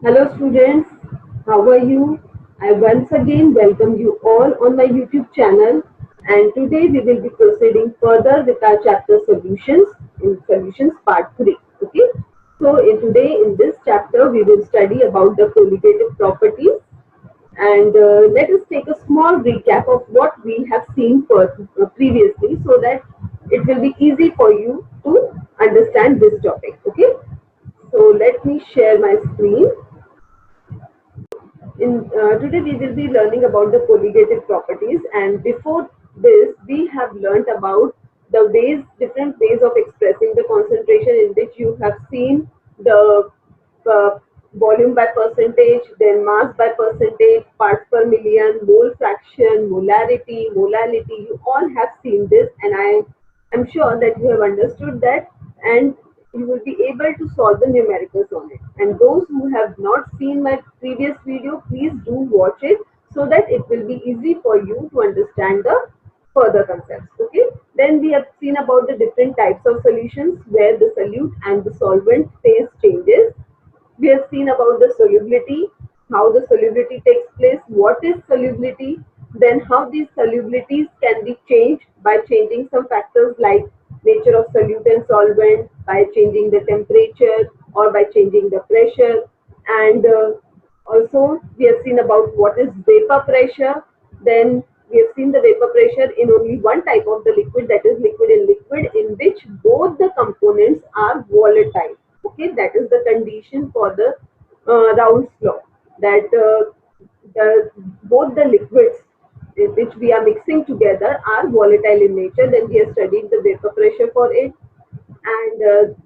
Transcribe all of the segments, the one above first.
Hello students, how are you? I once again welcome you all on my YouTube channel, and today we will be proceeding further with our chapter solutions in solutions part 3. Okay, so today in this chapter we will study about the colligative properties, and let us take a small recap of what we have seen previously so that it will be easy for you to understand this topic. Okay, so let me share my screen. Today we will be learning about the colligative properties, and before this we have learnt about the different ways of expressing the concentration, in which you have seen the uh, volume by percentage, then mass by percentage, parts per million, mole fraction, molarity, molality. You all have seen this, and I am sure that you have understood that, and you will be able to solve the numericals on it. And those who have not seen my previous video, please do watch it so that it will be easy for you to understand the further concepts. Okay. Then we have seen about the different types of solutions where the solute and the solvent phase changes. We have seen about the solubility, how the solubility takes place, what is solubility, then how these solubilities can be changed by changing some factors like nature of solute and solvent, by changing the temperature or by changing the pressure. And also we have seen about what is vapor pressure. Then we have seen the vapor pressure in only one type of the liquid, that is liquid in liquid, in which both the components are volatile. Okay, that is the condition for the Raoult's law, that both the liquids which we are mixing together are volatile in nature. Then we have studied the vapor pressure for it, and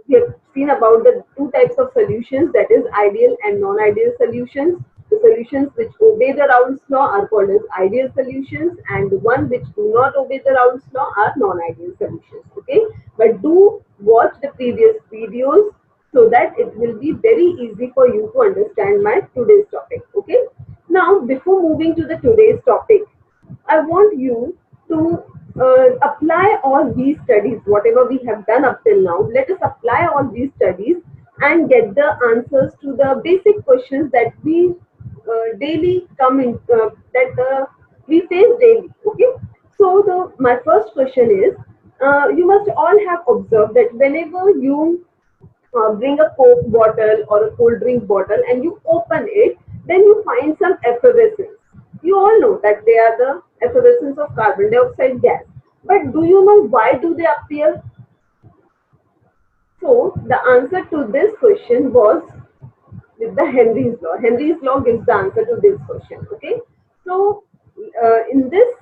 we have seen about the two types of solutions, that is ideal and non-ideal solutions. The solutions which obey the Raoult's law are called as ideal solutions, and the one which do not obey the Raoult's law are non-ideal solutions. Okay, but do watch the previous videos so that it will be very easy for you to understand my today's topic. Okay, now before moving to the today's topic, I want you to apply all these studies, whatever we have done up till now. Let us apply all these studies and get the answers to the basic questions that we daily come in, we face daily. Okay. So my first question is, you must all have observed that whenever you bring a Coke bottle or a cold drink bottle and you open it, then you find some effervescence. You all know that they are the effervescence of carbon dioxide gas. But do you know why do they appear? So the answer to this question was with the Henry's law. Henry's law gives the answer to this question. Okay. So in this,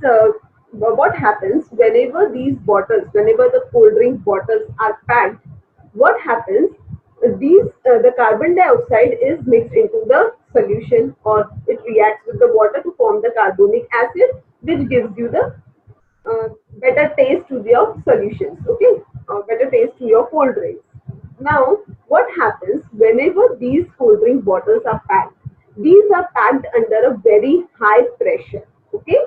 what happens whenever these bottles, whenever the cold drink bottles are packed, what happens? The carbon dioxide is mixed into the solution, or it reacts with the water to form the carbonic acid, which gives you the better taste to your solutions. Okay, better taste to your cold drinks. Now, what happens whenever these cold drink bottles are packed? These are packed under a very high pressure. Okay,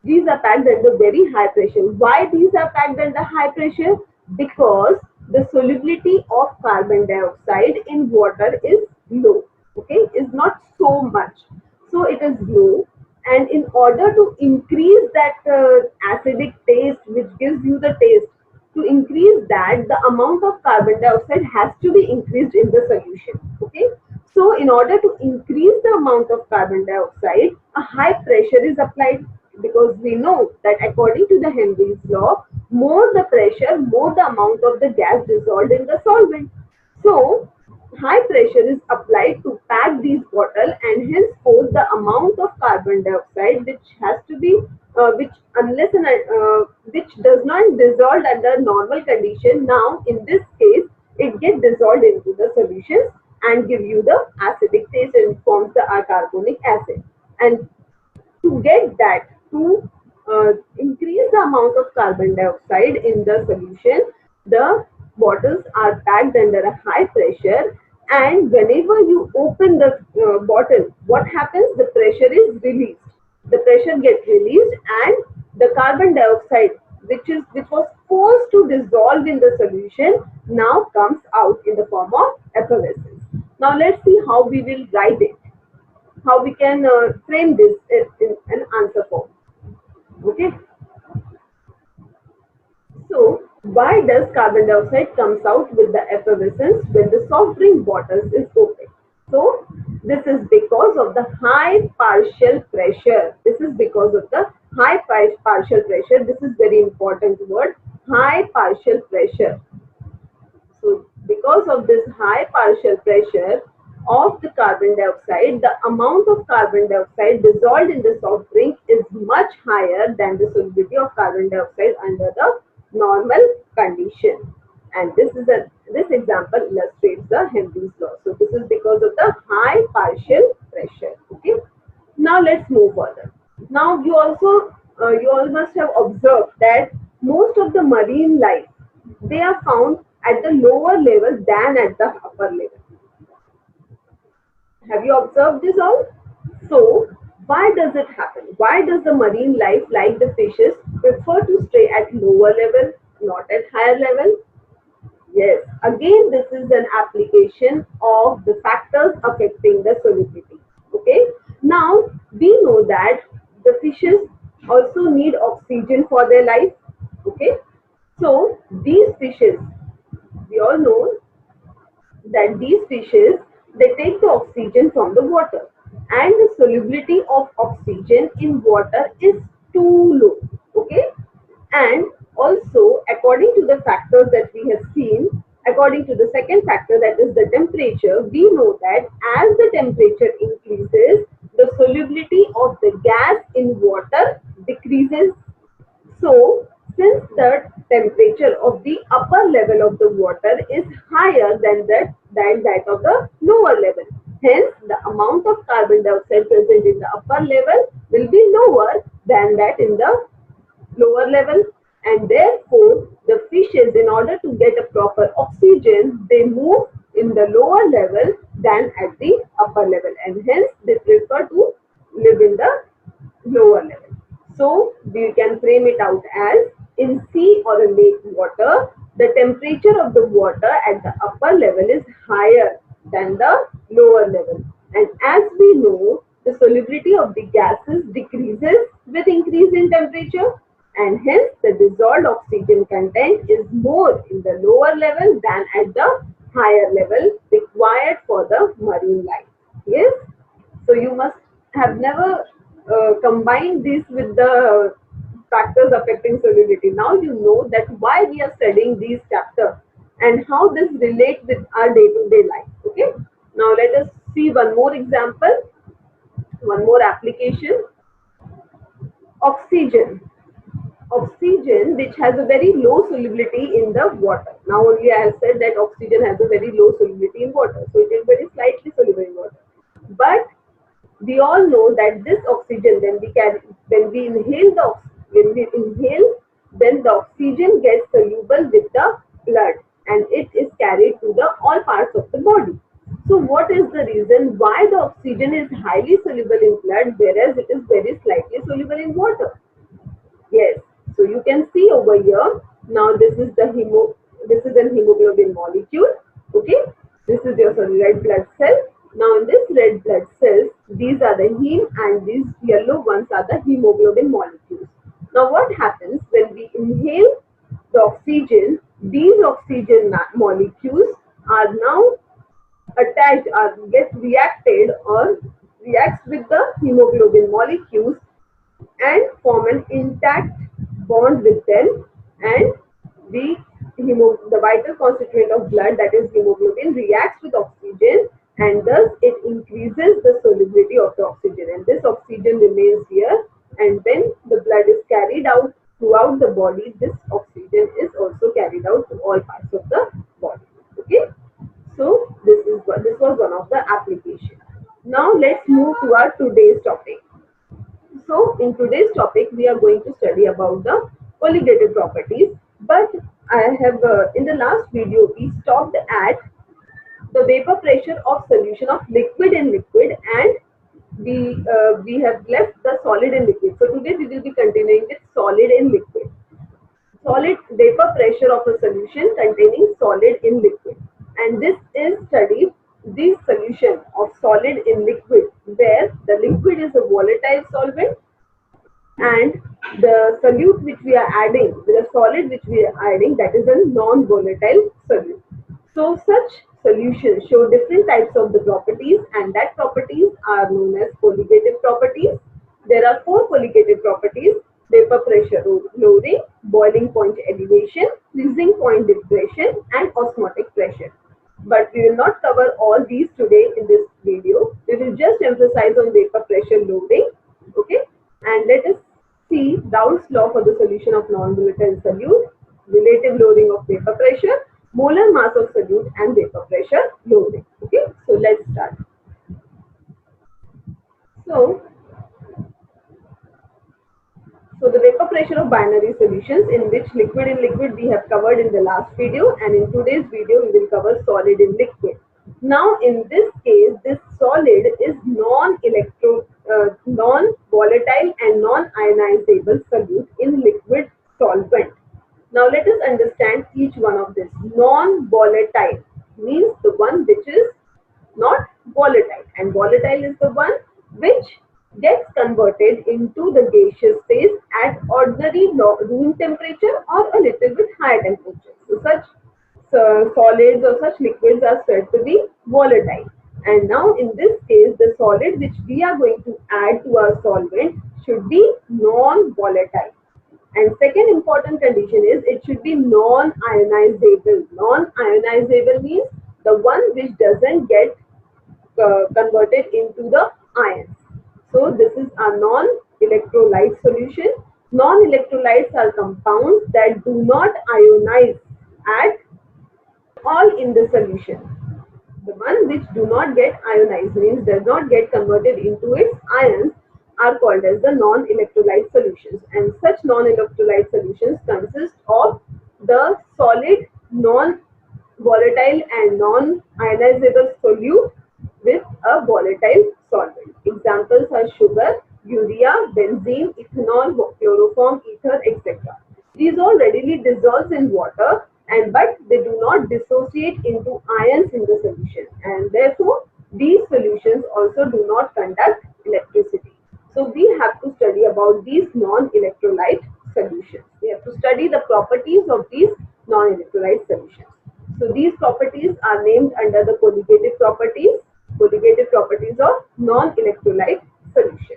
these are packed under very high pressure. Why these are packed under high pressure? Because the solubility of carbon dioxide in water is low. Okay, is not so much. So it is low, and in order to increase that acidic taste which gives you the taste, to increase that, the amount of carbon dioxide has to be increased in the solution. Okay, so in order to increase the amount of carbon dioxide, a high pressure is applied, because we know that according to the Henry's law, more the pressure, more the amount of the gas dissolved in the solvent. So high pressure is applied to pack these bottles, and henceforth the amount of carbon dioxide which has to be which which does not dissolve under normal condition, now in this case it gets dissolved into the solutions and give you the acidic taste and forms the carbonic acid. And to get that, to increase the amount of carbon dioxide in the solution, the bottles are packed under a high pressure, and whenever you open the bottle, what happens? The pressure is released. The pressure gets released, and the carbon dioxide which was forced to dissolve in the solution now comes out in the form of effervescence. Now let's see how we will write it, how we can frame this in an answer form. Okay. So why does carbon dioxide comes out with the effervescence when the soft drink bottles is open? So this is because of the high partial pressure. This is because of the high partial pressure. This is very important word, high partial pressure. So because of this high partial pressure of the carbon dioxide, the amount of carbon dioxide dissolved in the soft drink is much higher than the solubility of carbon dioxide under the normal condition. And this example illustrates the Henry's law. So this is because of the high partial pressure. Okay. Now let's move further. Now you all must have observed that most of the marine life, they are found at the lower level than at the upper level. Have you observed this all? So why does it happen? Why does the marine life, like the fishes, prefer to stay at lower level, not at higher level? Yes, again this is an application of the factors affecting the solubility. Okay, now we know that the fishes also need oxygen for their life. Okay, so these fishes, we all know that these fishes, they take the oxygen from the water, and the solubility of oxygen in water is too low. Okay, and also according to the factors that we have seen, according to the second factor, that is the temperature, we know that as the temperature increases, the solubility of the gas in water decreases. So, since the temperature of the upper level of the water is higher than that of the lower level, hence the amount of carbon dioxide present in the upper level will be lower than that in the lower level, and therefore the fishes, in order to get a proper oxygen, they move in the lower level than at the upper level, and hence they prefer to live in the lower level. So we can frame it out as, in sea or a lake water, the temperature of the water at the upper level is higher than the lower level, and as we know, the solubility of the gases decreases with increase in temperature, and hence the dissolved oxygen content is more in the lower level than at the higher level required for the marine life. Yes, so you must have never combined this with the factors affecting solubility. Now you know that why we are studying these chapters and how this relates with our day-to-day life. Okay, now let us see one more example, one more application. Oxygen. Oxygen, which has a very low solubility in the water. Now only I have said that oxygen has a very low solubility in water, so it is very slightly soluble in water. But we all know that this oxygen, when we inhale then the oxygen gets soluble with the blood, and it is carried to the all parts of the body. So what is the reason why the oxygen is highly soluble in blood, whereas it is very slightly soluble in water? Yes. So you can see over here. Now this is this is an hemoglobin molecule. Okay. This is your red blood cell. Now in this red blood cells, these are the heme and these yellow ones are the hemoglobin molecules. Now what happens when we inhale the oxygen? These oxygen molecules are now attached or get reacted or reacts with the hemoglobin molecules and form an intact bond with them, and the vital constituent of blood, that is hemoglobin, reacts with oxygen, and thus it increases the solubility of the oxygen, and this oxygen remains here, and when the blood is carried out throughout the body, this oxygen is also carried out to all parts of the body. Okay, so this was one of the applications. Now let's move to our today's topic. So in today's topic, we are going to study about the colligative properties. But I have in the last video we stopped at the vapor pressure of solution of liquid in liquid, and we have left the solid in liquid. So today we will be continuing with solid in liquid. Solid vapor pressure of a solution containing solid in liquid, and this is studied this solution of solid in liquid, where the liquid is a volatile solvent and the solute which we are adding, the solid which we are adding, that is a non-volatile solute. So such solutions show different types of the properties, and that properties are known as colligative properties. There are four colligative properties: vapor pressure lowering, boiling point elevation, freezing point depression, and osmotic pressure. But we will not cover all these today in this video. We will just emphasize on vapor pressure lowering. Okay, and let us see Raoult's law for the solution of non-volatile solute, relative lowering of vapor pressure, molar mass of solute, and vapor pressure lowering. Okay, so let's start. So the vapor pressure of binary solutions, in which liquid in liquid we have covered in the last video, and in today's video we will cover solid in liquid. Now in this case, this solid is non-volatile and non-ionizable solute in liquid solvent. Now let us understand each one of this. Non-volatile means the one which is not volatile, and volatile is the one which gets converted into the gaseous phase at ordinary room temperature or a little bit higher temperature. So such solids or such liquids are said to be volatile. And now in this case, the solid which we are going to add to our solvent should be non-volatile. And second important condition is it should be non-ionizable. Non-ionizable means the one which doesn't get converted into the ions. So this is a non-electrolyte solution. Non-electrolytes are compounds that do not ionize at all in the solution. The one which do not get ionized means does not get converted into its ions are called as the non-electrolyte solutions. And such non-electrolyte solutions consist of the solid, non-volatile and non-ionizable solute with a volatile solvent. Examples are sugar, urea, benzene, ethanol, chloroform, ether, etc. These all readily dissolve in water, but they do not dissociate into ions in the solution, and therefore these solutions also do not conduct electricity. So we have to study about these non-electrolyte solutions. We have to study the properties of these non-electrolyte solutions. So these properties are named under the colligative properties of non-electrolyte solution.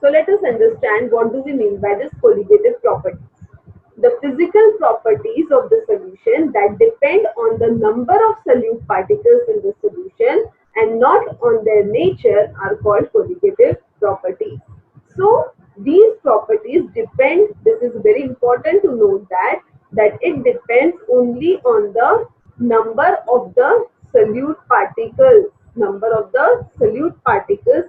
So let us understand what do we mean by this colligative properties. The physical properties of the solution that depend on the number of solute particles in the solution and not on their nature are called colligative properties. So these properties depend, this is very important to note that it depends only on the number of the solute particles,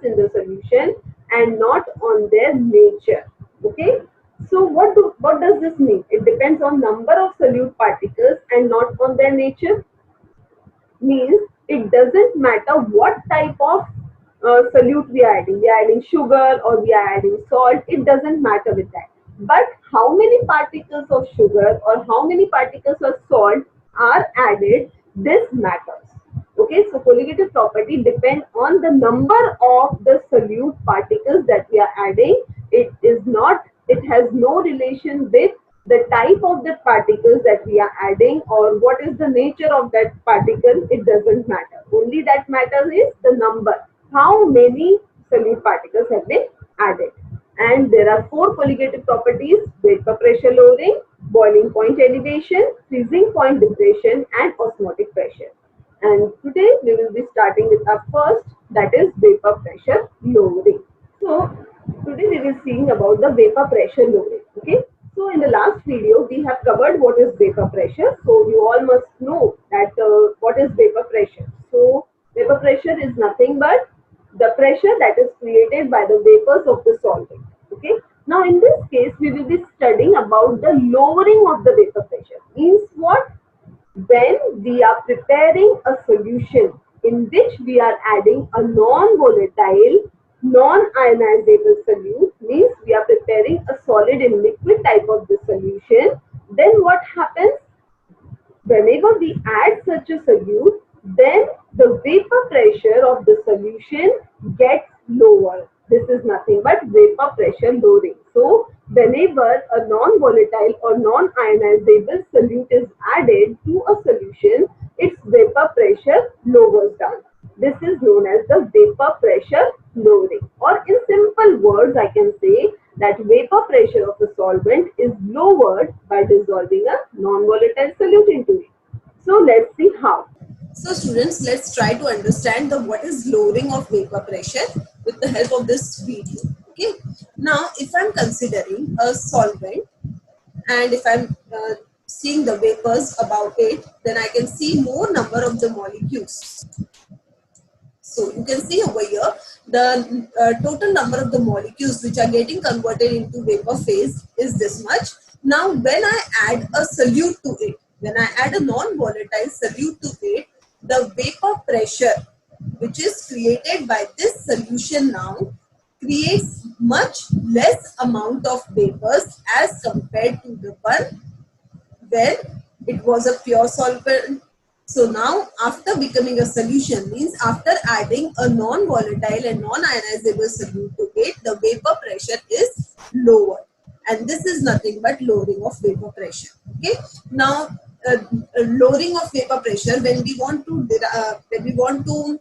in the solution and not on their nature. Okay. So what does this mean? It depends on number of solute particles and not on their nature. Means it doesn't matter what type of solute we are adding. We are adding sugar or we are adding salt. It doesn't matter with that. But how many particles of sugar or how many particles of salt are added, this matters. Okay, so colligative property depends on the number of the solute particles that we are adding. It has no relation with the type of the particles that we are adding or what is the nature of that particle. It doesn't matter. Only that matters is the number. How many solute particles have been added. And there are four colligative properties: vapor pressure lowering, boiling point elevation, freezing point depression, and osmotic pressure. And today we will be starting with our first, that is vapor pressure lowering. So today we will be seeing about the vapor pressure lowering. Okay. So in the last video we have covered what is vapor pressure. So you all must know that what is vapor pressure. So vapor pressure is nothing but the pressure that is created by the vapors of the solvent. Okay. Now in this case we will be studying about the lowering of the vapor pressure. Means what? When we are preparing a solution in which we are adding a non-volatile, non-ionizable solute, means we are preparing a solid and liquid type of the solution, then what happens? Whenever we add such a solute, then the vapor pressure of the solution gets lower. This is nothing but vapor pressure lowering. So whenever a non-volatile or non-ionizable solute is added to a solution, its vapor pressure lowers down. This is known as the vapor pressure lowering. Or in simple words, I can say that vapor pressure of a solvent is lowered by dissolving a non-volatile solute into it. So let's see how. So students, let's try to understand the what is lowering of vapor pressure with the help of this video. Okay. Now, if I'm considering a solvent and if I'm seeing the vapors about it, then I can see more number of the molecules. So you can see over here the total number of the molecules which are getting converted into vapor phase is this much. Now when I add a solute to it, when I add a non-volatile solute to it, the vapor pressure which is created by this solution now creates much less amount of vapors as compared to the one when it was a pure solvent. So now after becoming a solution means after adding a non-volatile and non-ionizable solute to it, the vapor pressure is lower, and this is nothing but lowering of vapor pressure. Okay. Now lowering of vapor pressure, when we want to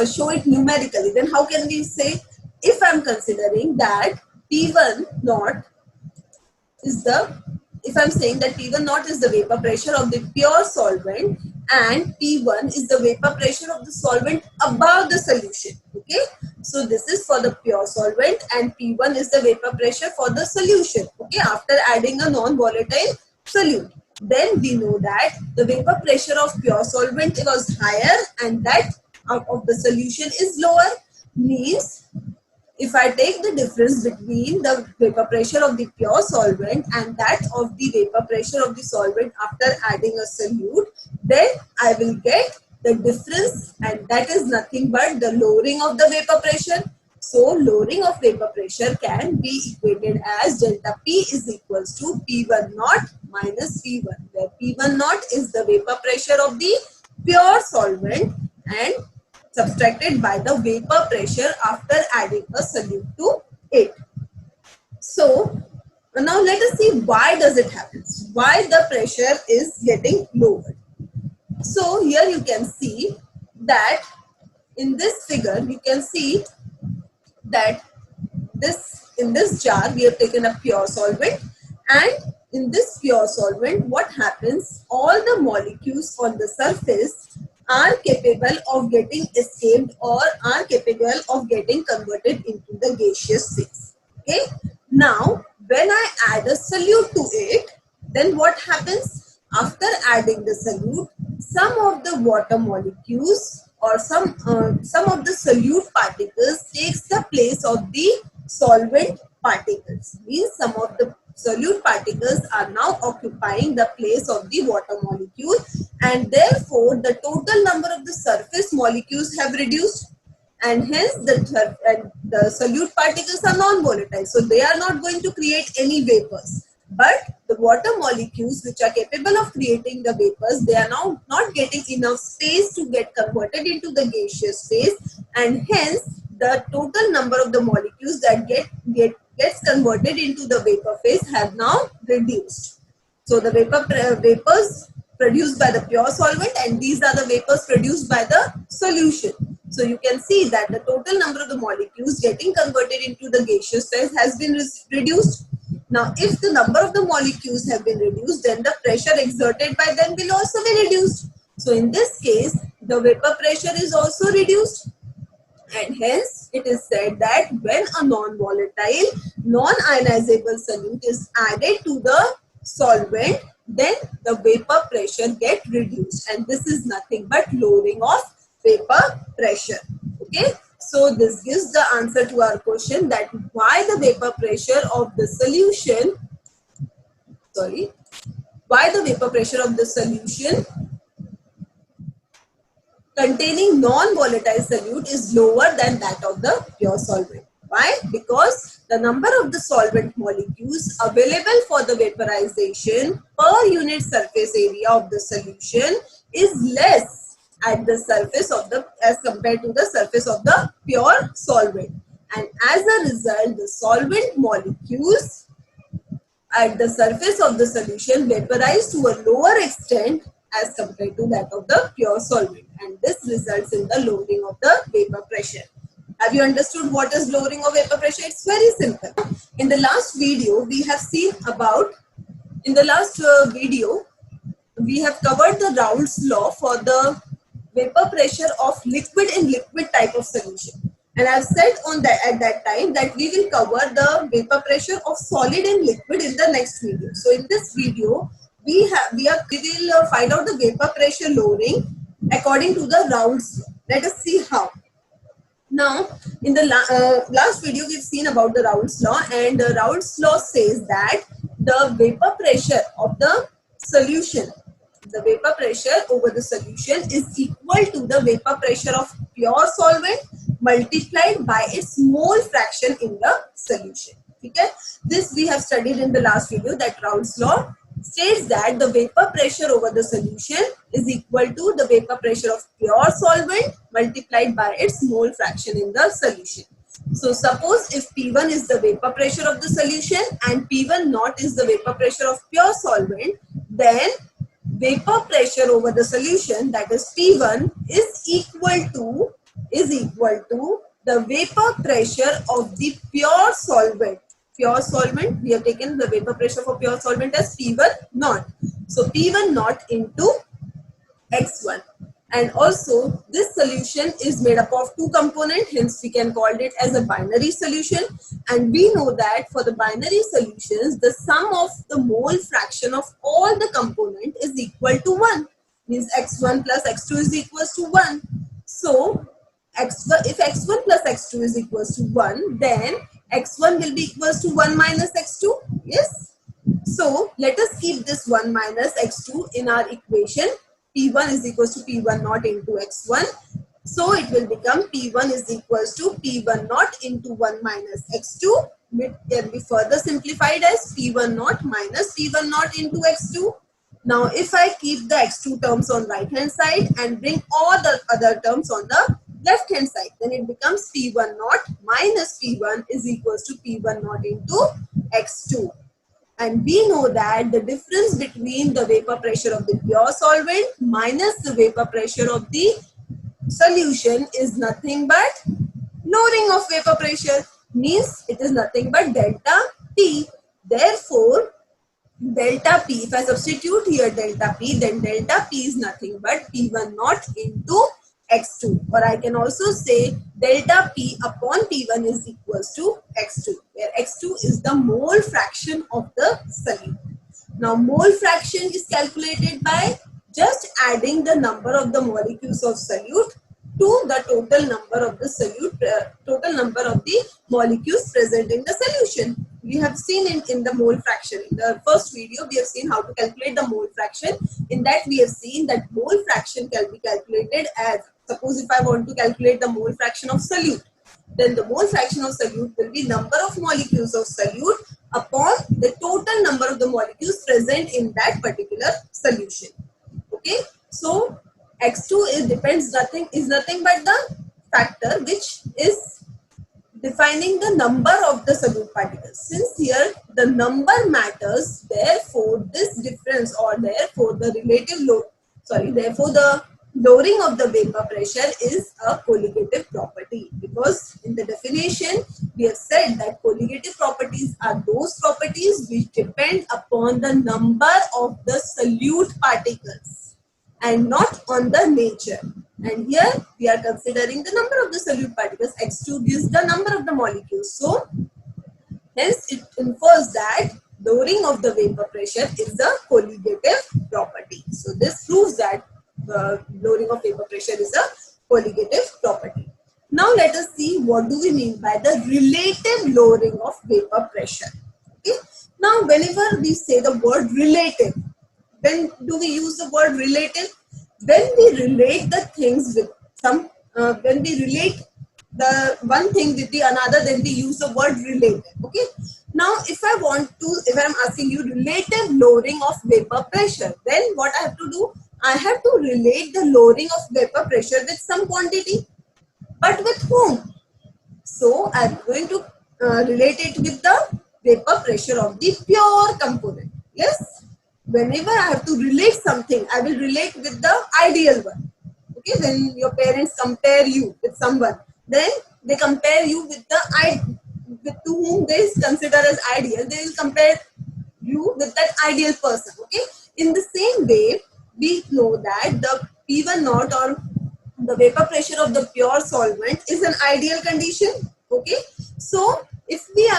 show it numerically, then how can we say, if I'm considering that P1 naught is the, if I'm saying that P1 naught is the vapor pressure of the pure solvent and P1 is the vapor pressure of the solvent above the solution. Okay. So this is for the pure solvent and P1 is the vapor pressure for the solution. Okay. After adding a non-volatile solute. Then we know that the vapor pressure of pure solvent was higher and that of the solution is lower. Means if I take the difference between the vapor pressure of the pure solvent and that of the vapor pressure of the solvent after adding a solute, then I will get the difference, and that is nothing but the lowering of the vapor pressure. So lowering of vapor pressure can be equated as delta P is equals to P1 naught minus P1, where P1 naught is the vapor pressure of the pure solvent and subtracted by the vapor pressure after adding a solute to it. So now let us see why does it happen, why the pressure is getting lowered. So here you can see that in this figure you can see that in this jar we have taken a pure solvent, and in this pure solvent what happens, all the molecules on the surface are capable of getting escaped or are capable of getting converted into the gaseous phase. Okay. Now when I add a solute to it, then what happens, after adding the solute, some of the water molecules or some of the solute particles takes the place of the solvent particles. Means some of the solute particles are now occupying the place of the water molecule, and therefore the total number of the surface molecules have reduced, and hence the solute particles are non-volatile, so they are not going to create any vapors. But the water molecules which are capable of creating the vapors, they are now not getting enough space to get converted into the gaseous phase, and hence the total number of the molecules that gets converted into the vapor phase have now reduced. So the vapors produced by the pure solvent, and these are the vapors produced by the solution. So you can see that the total number of the molecules getting converted into the gaseous phase has been reduced. Now, if the number of the molecules have been reduced, then the pressure exerted by them will also be reduced. So in this case, the vapor pressure is also reduced. And hence, it is said that when a non-volatile, non-ionizable solute is added to the solvent, then the vapor pressure gets reduced. And this is nothing but lowering of vapor pressure. Okay. So this gives the answer to our question that why the vapor pressure of the solution, why the vapor pressure of the solution containing non-volatile solute is lower than that of the pure solvent. Why? Because the number of the solvent molecules available for the vaporization per unit surface area of the solution is less at the surface of the, as compared to the surface of the pure solvent. And as a result, the solvent molecules at the surface of the solution vaporize to a lower extent as compared to that of the pure solvent, and this results in the lowering of the vapor pressure. Have you understood what is lowering of vapor pressure? It's very simple. In the last video we have seen about, in the last video we have covered the Raoult's law for the vapor pressure of liquid in liquid type of solution. And I've said on that at that time that we will cover the vapor pressure of solid and liquid in the next video. So in this video, we will find out the vapor pressure lowering according to the Raoult's law. Let us see how. Now, in the last video, we've seen about the Raoult's law, and Raoult's law says that the vapor pressure of the solution, the vapor pressure over the solution is equal to the vapor pressure of pure solvent multiplied by its mole fraction in the solution. Okay? This we have studied in the last video, that Raoult's law states that the vapor pressure over the solution is equal to the vapor pressure of pure solvent multiplied by its mole fraction in the solution. So suppose if P1 is the vapor pressure of the solution and P1 naught is the vapor pressure of pure solvent, then vapor pressure over the solution, that is P1, is equal to the vapor pressure of the pure solvent. Pure solvent, we have taken the vapor pressure for pure solvent as P1 naught. So P1 naught into X1. And also this solution is made up of two components, hence we can call it as a binary solution. And we know that for the binary solutions, the sum of the mole fraction of all the component is equal to 1. Means X1 plus X2 is equals to 1. So if X1 plus X2 is equals to 1, then X1 will be equals to 1 minus X2. Yes. So let us keep this 1 minus X2 in our equation. P1 is equals to P1 naught into X1. So it will become P1 is equals to P1 naught into 1 minus X2, which can be further simplified as P1 naught minus P1 naught into X2. Now if I keep the X2 terms on right hand side and bring all the other terms on the left hand side, then it becomes P1 naught minus P1 is equals to P1 naught into X2. And we know that the difference between the vapor pressure of the pure solvent minus the vapor pressure of the solution is nothing but lowering of vapor pressure, means it is nothing but delta P. Therefore, delta P, if I substitute here delta P, then delta P is nothing but P1 naught into X2, or I can also say delta P upon P1 is equals to X2, where X2 is the mole fraction of the solute. Now mole fraction is calculated by just adding the number of the molecules of solute to the total number of the solute, total number of the molecules present in the solution. We have seen in the mole fraction, in the first video we have seen how to calculate the mole fraction. In that we have seen that mole fraction can be calculated as, suppose if I want to calculate the mole fraction of solute, then the mole fraction of solute will be number of molecules of solute upon the total number of the molecules present in that particular solution. Okay, so X2 is nothing but the factor which is defining the number of the solute particles. Since here the number matters, therefore this difference, or therefore the relative load, therefore the lowering of the vapor pressure is a colligative property, because in the definition we have said that colligative properties are those properties which depend upon the number of the solute particles and not on the nature. And here we are considering the number of the solute particles. X2 gives the number of the molecules. So hence it infers that lowering of the vapor pressure is a colligative property. So this proves that lowering of vapor pressure is a colligative property. Now let us see what do we mean by the relative lowering of vapor pressure. Okay. Now whenever we say the word relative, when do we use the word relative? When we relate the things with some, when we relate the one thing with the another, then we use the word relative. Okay. Now if I'm asking you relative lowering of vapor pressure, then what I have to do? I have to relate the lowering of vapor pressure with some quantity. But with whom? So I am going to relate it with the vapor pressure of the pure component. Yes. Whenever I have to relate something, I will relate with the ideal one. Okay. When your parents compare you with someone, then they compare you with with to whom they consider as ideal. They will compare you with that ideal person. Okay. In the same way, we know that the P1 naught or the vapor pressure of the pure solvent is an ideal condition. Okay. So if we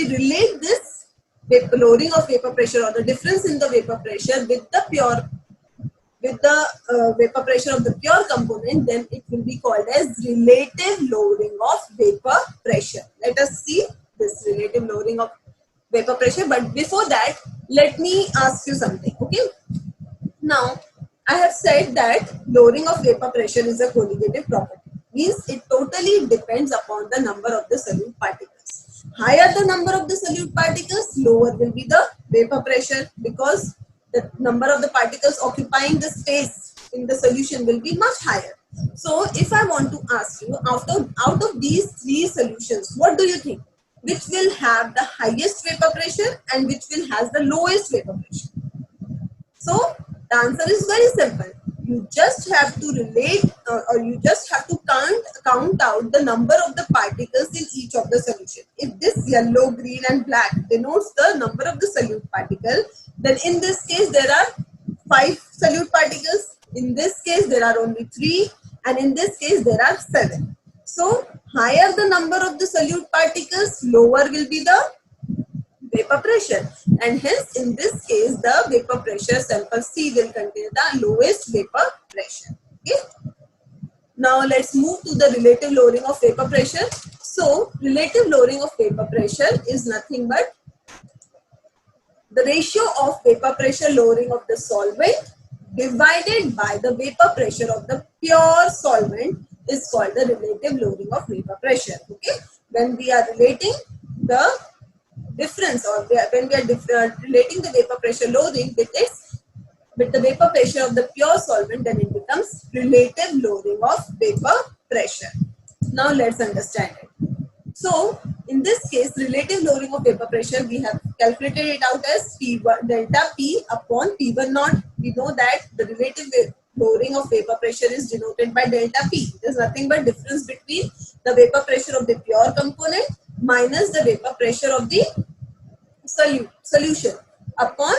relate this lowering of vapor pressure or the difference in the vapor pressure with the vapor pressure of the pure component, then it will be called as relative lowering of vapor pressure. Let us see this relative lowering of vapor pressure. But before that, let me ask you something. Okay. Now, I have said that lowering of vapor pressure is a colligative property. Means it totally depends upon the number of the solute particles. Higher the number of the solute particles, lower will be the vapor pressure, because the number of the particles occupying the space in the solution will be much higher. So, if I want to ask you, out of these three solutions, what do you think? Which will have the highest vapor pressure and which will have the lowest vapor pressure? So the answer is very simple. You just have to relate or you just have to count out the number of the particles in each of the solution. If this yellow, green and black denotes the number of the solute particle, then in this case there are 5 solute particles. In this case there are only 3, and in this case there are 7. So higher the number of the solute particles, lower will be the vapor pressure, and hence in this case the vapor pressure sample C will contain the lowest vapor pressure. Okay. Now let's move to the relative lowering of vapor pressure. So relative lowering of vapor pressure is nothing but the ratio of vapor pressure lowering of the solvent divided by the vapor pressure of the pure solvent is called the relative lowering of vapor pressure. Okay. When we are relating the difference, or when we are relating the vapor pressure lowering with the vapor pressure of the pure solvent, then it becomes relative lowering of vapor pressure. Now let's understand it. So in this case, relative lowering of vapor pressure, we have calculated it out as P1 delta P upon P1 naught. We know that the relative lowering of vapor pressure is denoted by delta P. There's nothing but difference between the vapor pressure of the pure component minus the vapor pressure of the solution upon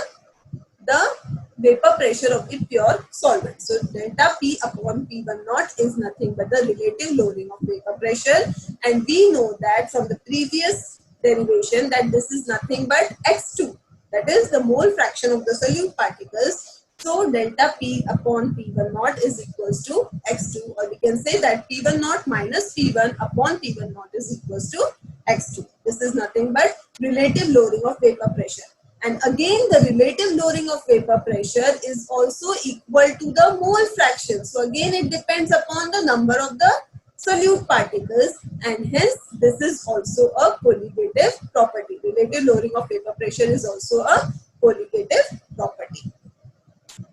the vapor pressure of the pure solvent. So delta P upon P1 naught is nothing but the relative lowering of vapor pressure, and we know that from the previous derivation that this is nothing but X2, that is the mole fraction of the solute particles. So delta P upon P1 naught is equals to X2, or we can say that P1 naught minus P1 upon P1 naught is equals to X2. This is nothing but relative lowering of vapor pressure. And again, the relative lowering of vapor pressure is also equal to the mole fraction. So again, it depends upon the number of the solute particles, and hence this is also a colligative property. Relative lowering of vapor pressure is also a colligative property.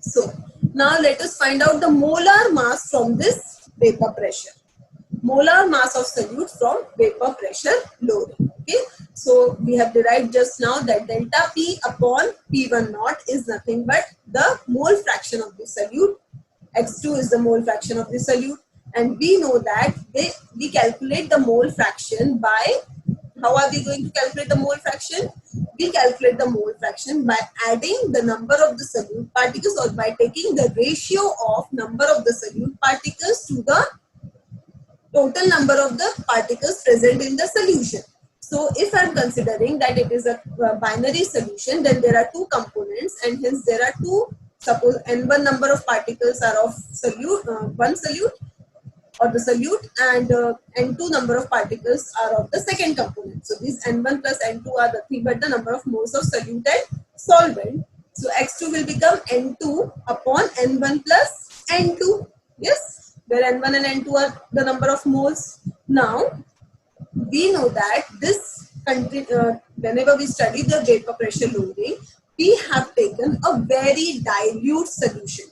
So now let us find out the molar mass from this vapor pressure. Molar mass of solute from vapor pressure lowering. Okay. So we have derived just now that delta P upon P1 naught is nothing but the mole fraction of the solute. X2 is the mole fraction of the solute, and we know that we calculate the mole fraction by, how are we going to calculate the mole fraction? We calculate the mole fraction by adding the number of the solute particles, or by taking the ratio of number of the solute particles to the total number of the particles present in the solution. So if I am considering that it is a binary solution, then there are two components, and hence there are two, suppose n1 number of particles are of solute, one solute or the solute, and n2 number of particles are of the second component. So these n1 plus n2 are nothing but the number of moles of solute and solvent. So x2 will become n2 upon n1 plus n2. Yes, where n1 and n2 are the number of moles. Now we know that this whenever we study the vapor pressure lowering, we have taken a very dilute solution.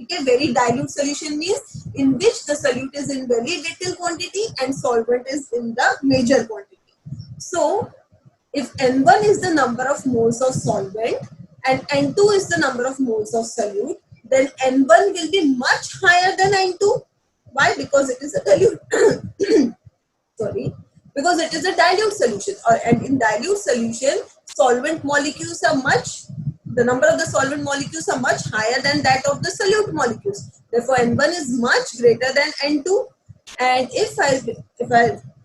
Okay, very dilute solution means in which the solute is in very little quantity and solvent is in the major quantity. So if N1 is the number of moles of solvent and N2 is the number of moles of solute, then N1 will be much higher than N2. Why? Because it is a dilute. Sorry, because it is a dilute solution, and in dilute solution, solvent molecules are the number of the solvent molecules are much higher than that of the solute molecules. Therefore, N1 is much greater than N2. And if I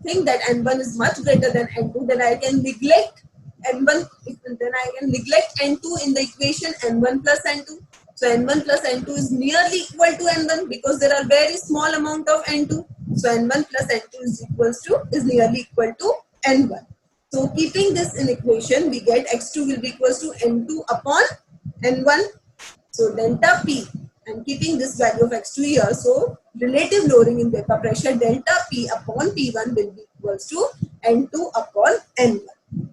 think that N1 is much greater than N2, then I can neglect N1. Then I can neglect N2 in the equation N1 plus N2. So N1 plus N2 is nearly equal to N1 because there are very small amount of N2. So N1 plus N2 is nearly equal to N1. So keeping this in equation, we get X2 will be equals to N2 upon N1. So delta P, and keeping this value of X2 here, so relative lowering in vapor pressure, delta P upon P1 will be equals to N2 upon N1.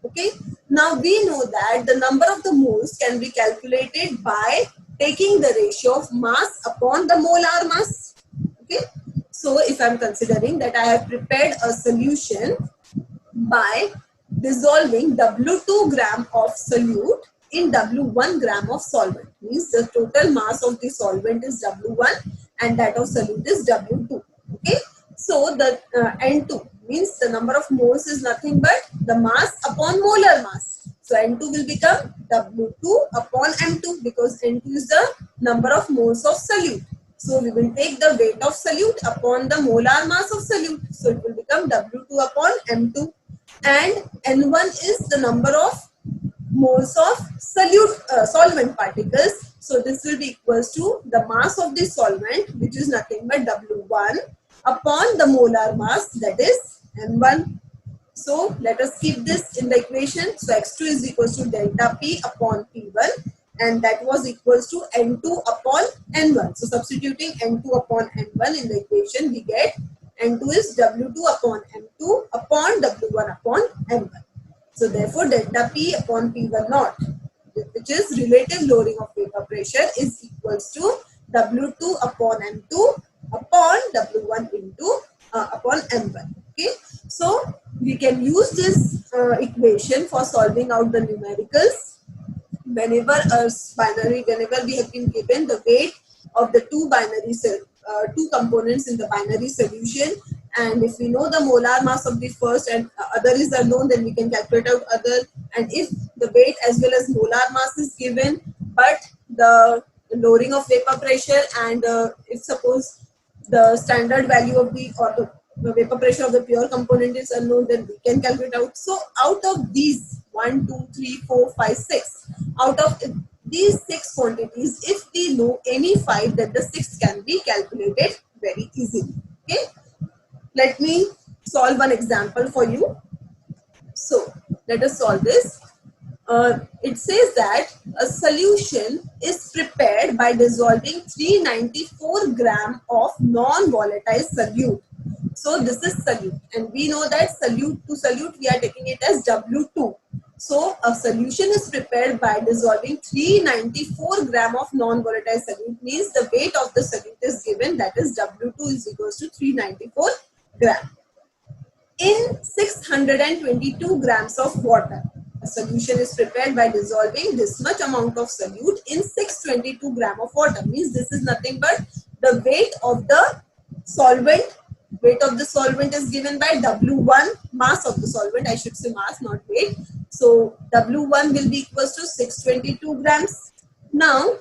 Okay. Now we know that the number of the moles can be calculated by taking the ratio of mass upon the molar mass. Okay. So if I am considering that I have prepared a solution by dissolving W2 gram of solute in W1 gram of solvent, means the total mass of the solvent is W1 and that of solute is W2. Okay, so the N2 means the number of moles is nothing but the mass upon molar mass. So N2 will become W2 upon M2 because N2 is the number of moles of solute. So we will take the weight of solute upon the molar mass of solute. So it will become W2 upon M2. And N1 is the number of moles of solvent particles. So this will be equals to the mass of the solvent, which is nothing but W1 upon the molar mass, that is N1. So let us keep this in the equation. So X2 is equals to delta P upon P1, and that was equals to N2 upon N1. So substituting N2 upon N1 in the equation, we get N2 is W2 upon M2 upon W1 upon M1. So therefore delta P upon P1 naught, which is relative lowering of vapor pressure, is equals to W2 upon M2 upon W1 into upon M1. Okay, so we can use this equation for solving out the numericals. Whenever we have been given the weight of the two components in the binary solution, and if we know the molar mass of the first and other is unknown, then we can calculate out other. And if the weight as well as molar mass is given, but the lowering of vapor pressure and if suppose the standard value of the vapor pressure of the pure component is unknown, then we can calculate out. So out of these 1, 2, 3, 4, 5, 6, out of these 6 quantities, if we know any 5, then the 6th can be calculated very easily. Okay, let me solve one example for you. So let us solve this. It says that a solution is prepared by dissolving 394 gram of non-volatile solute. So this is solute, and we know that solute to solute we are taking it as W2. So a solution is prepared by dissolving 394 gram of non-volatile solute, means the weight of the solute is given, that is W2 is equals to 394 gram in 622 grams of water. A solution is prepared by dissolving this much amount of solute in 622 gram of water, means this is nothing but the weight of the solvent. Weight of the solvent is given by W1, mass of the solvent, I should say mass, not weight. So W1 will be equals to 622 grams. Now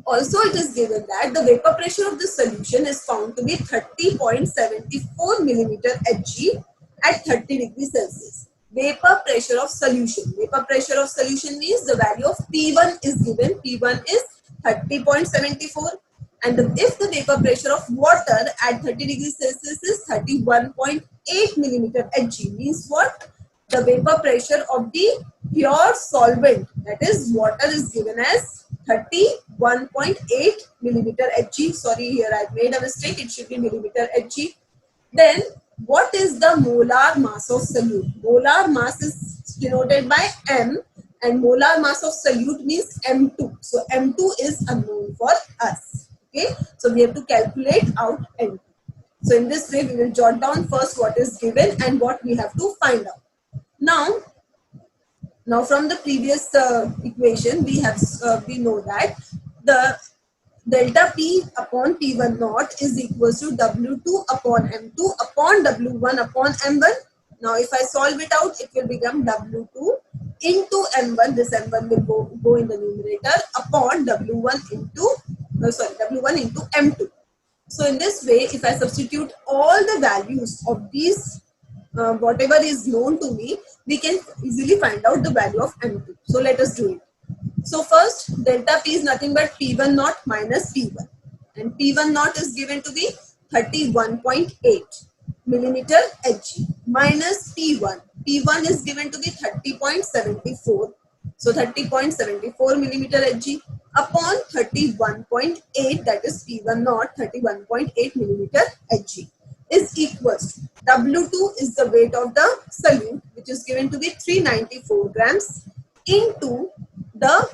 also it is given that the vapor pressure of the solution is found to be 30.74 millimeter Hg at 30 degrees Celsius. Vapor pressure of solution. Vapor pressure of solution means the value of P1 is given. P1 is 30.74. And if the vapor pressure of water at 30 degrees Celsius is 31.8 millimeter Hg, means what? The vapor pressure of the pure solvent, that is water, is given as 31.8 millimeter Hg. Sorry, here I made a mistake. It should be millimeter Hg. Then what is the molar mass of solute? Molar mass is denoted by M, and molar mass of solute means M2. So M2 is unknown for us. Okay, so we have to calculate out N2. So in this way, we will jot down first what is given and what we have to find out. Now from the previous equation, we know that the delta P upon P1 naught is equals to W2 upon M2 upon W1 upon M1. Now if I solve it out, it will become W2 into M1. This M1 will go in the numerator upon W1 into W1 into M2. So in this way, if I substitute all the values of these, whatever is known to me, we can easily find out the value of M2. So let us do it. So first, delta P is nothing but P1 naught minus P1. And P1 naught is given to be 31.8 millimeter Hg minus P1. P1 is given to be 30.74. So 30.74 millimeter Hg upon 31.8, that is P1 naught 31.8 millimeter Hg is equals to W2 is the weight of the solute, which is given to be 394 grams into the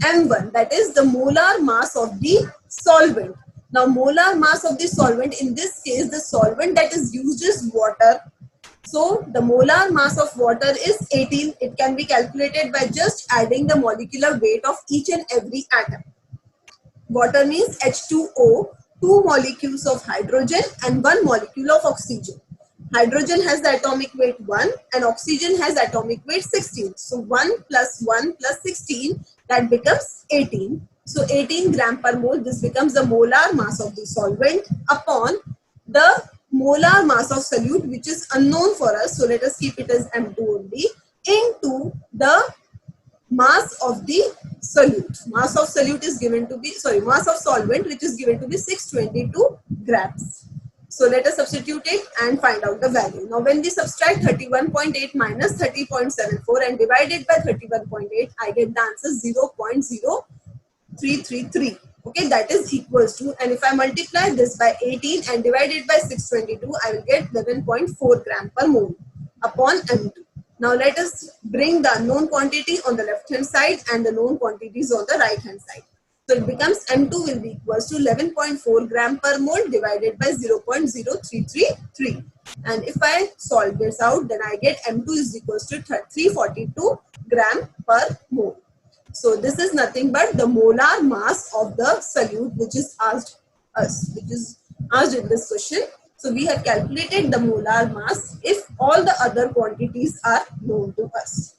M1, that is the molar mass of the solvent. Now molar mass of the solvent, in this case the solvent that is used is water. So the molar mass of water is 18. It can be calculated by just adding the molecular weight of each and every atom. Water means H2O, 2 molecules of hydrogen and 1 molecule of oxygen. Hydrogen has the atomic weight 1 and oxygen has atomic weight 16. So 1 plus 1 plus 16, that becomes 18. So 18 gram per mole, this becomes the molar mass of the solvent upon the molar mass of solute, which is unknown for us. So let us keep it as M2 only, into the mass of the solute. Mass of solute is given to be, mass of solvent, which is given to be 622 grams. So let us substitute it and find out the value. Now when we subtract 31.8 minus 30.74 and divide it by 31.8, I get the answer 0.0333. Okay, that is equals to, and if I multiply this by 18 and divide it by 622, I will get 11.4 gram per mole upon M2. Now let us bring the unknown quantity on the left hand side and the known quantities on the right hand side. So it becomes M2 will be equals to 11.4 gram per mole divided by 0.0333. And if I solve this out, then I get M2 is equals to 342 gram per mole. So this is nothing but the molar mass of the solute, which is asked in this question. So we have calculated the molar mass if all the other quantities are known to us.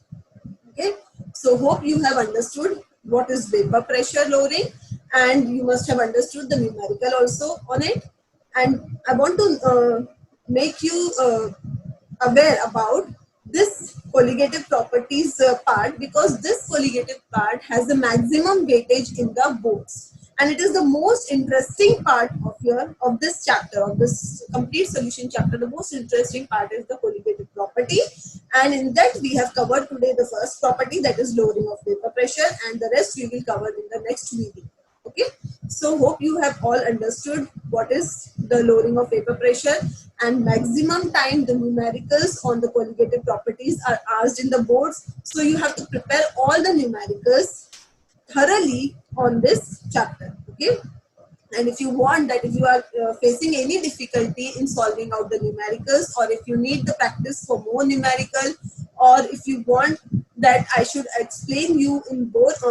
Okay. So hope you have understood what is vapor pressure lowering, and you must have understood the numerical also on it. And I want to make you aware about this colligative properties part, because this colligative part has the maximum weightage in the boards, and it is the most interesting part of this chapter, of this complete solution chapter. The most interesting part is the colligative property, and in that we have covered today the first property, that is lowering of vapor pressure, and the rest we will cover in the next video. Okay, so hope you have all understood what is the lowering of vapor pressure, and maximum time the numericals on the colligative properties are asked in the boards. So you have to prepare all the numericals thoroughly on this chapter. Okay, and if you want that, if you are facing any difficulty in solving out the numericals, or if you need the practice for more numerical, or if you want that I should explain you in both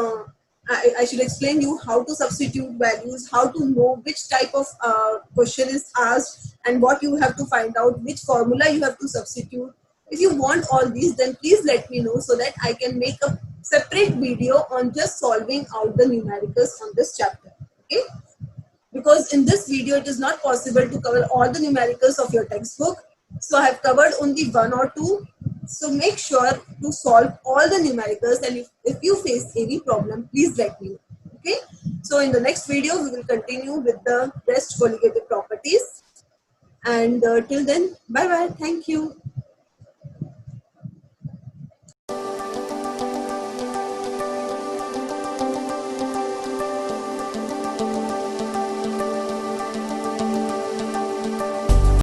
I should explain you how to substitute values, how to know which type of question is asked, and what you have to find out, which formula you have to substitute. If you want all these, then please let me know so that I can make a separate video on just solving out the numericals on this chapter. Okay? Because in this video, it is not possible to cover all the numericals of your textbook. So I have covered only 1 or 2. So make sure to solve all the numericals, and if you face any problem, please let me know. Okay. So in the next video, we will continue with the rest colligative properties. And till then, bye bye. Thank you.